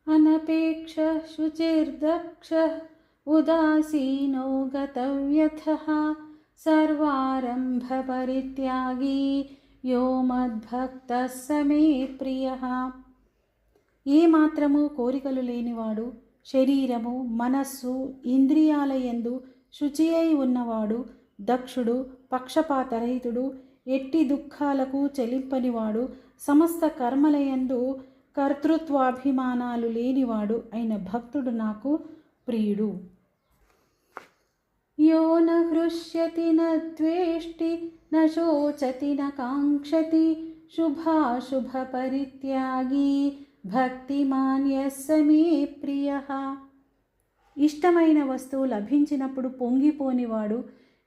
अनपेक्षः शुचिर्दक्षः उदासीनो गतव्यथः सर्वारम्भपरित्यागी यो मद्भक्तः स मे प्रियः. ఏ మాత్రము కోరికలు లేనివాడు, శరీరము మనస్సు ఇంద్రియాలయందు శుచి అయి ఉన్నవాడు, దక్షుడు, పక్షపాతరహితుడు, ఎట్టి దుఃఖాలకు చెలింపనివాడు, సమస్త కర్మలయందు కర్తృత్వాభిమానాలు లేనివాడు అయిన భక్తుడు నాకు ప్రియుడు. యో న హృష్యతి న ద్వేష్టి న శోచతి న కాంక్షతి శుభాశుభ పరిత్యాగి భక్తిమాన్ యస్స మే ప్రియః. ఇష్టమైన వస్తువు లభించినప్పుడు పొంగిపోనివాడు,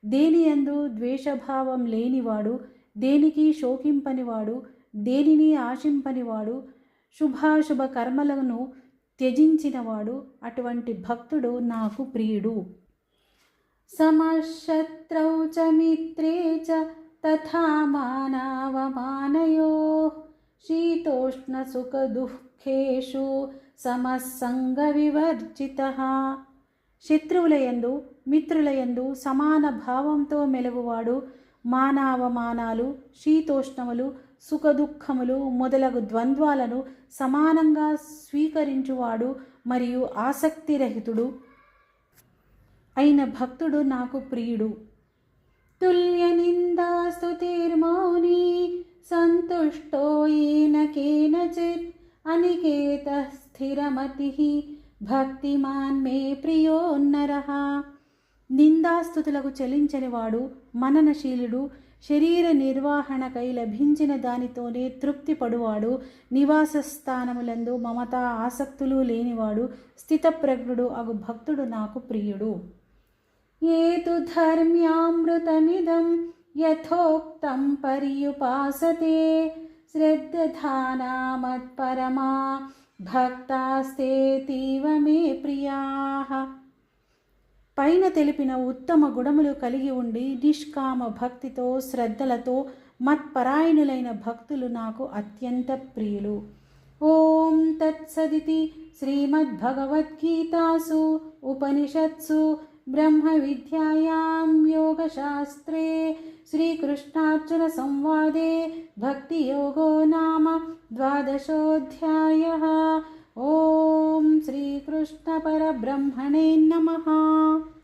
దేనియందు ద్వేషభావం లేనివాడు, దేనికి శోకింపనివాడు, దేనిని ఆశింపనివాడు, శుభాశుభ కర్మలను త్యజించినవాడు, అటువంటి భక్తుడు నాకు ప్రియుడు. సమశత్రౌ చ మిత్రే చ తథా మానావమానయోః శీతోష్ణ సుఖ దుఃఖేషు సమస్సంగ వివర్జితః. శత్రువులయందు మిత్రులయందు సమాన భావంతో మెలుగువాడు, మానావమానాలు, శీతోష్ణములు, సుఖదుఖములు మొదలగు ద్వంద్వాలను సమానంగా స్వీకరించువాడు మరియు ఆసక్తిరహితుడు అయిన భక్తుడు నాకు ప్రియుడు. తుల్య నిందాస్తుతిర్మౌని సంతుష్టో ఏన కేనచిత్ అనికేతః స్థిరమతిః భక్తిమాన్ మే ప్రియో నరః. నిందాస్తుతులకు చెలించనివాడు, మననశీలుడు, శరీర నిర్వహణకై లభించిన దానితోనే తృప్తి పడువాడు, నివాస స్థానములందు మమత ఆసక్తులు లేనివాడు, స్థితప్రజ్ఞుడు అగు భక్తుడు నాకు ప్రియుడు. ఏతు ధర్మ్యామృతమిదం యథోక్తం పర్యుపాసతే శ్రద్ధానా మత్పరమా భక్తాస్తేతీవ మే ప్రియాః. పైన తెలిపిన ఉత్తమ గుణములు కలిగి ఉండి నిష్కామ భక్తితో శ్రద్ధలతో మత్పరాయణులైన భక్తులు నాకు అత్యంత ప్రియులు. ఓం తత్సదితి శ్రీమద్భగవద్గీతాసు ఉపనిషత్సు బ్రహ్మ విద్యాయాం యోగశాస్త్రే శ్రీకృష్ణార్జున సంవాదే భక్తి యోగో నామ ద్వాదశోऽధ్యాయః. ఓం శ్రీకృష్ణ పరబ్రహ్మణే నమః.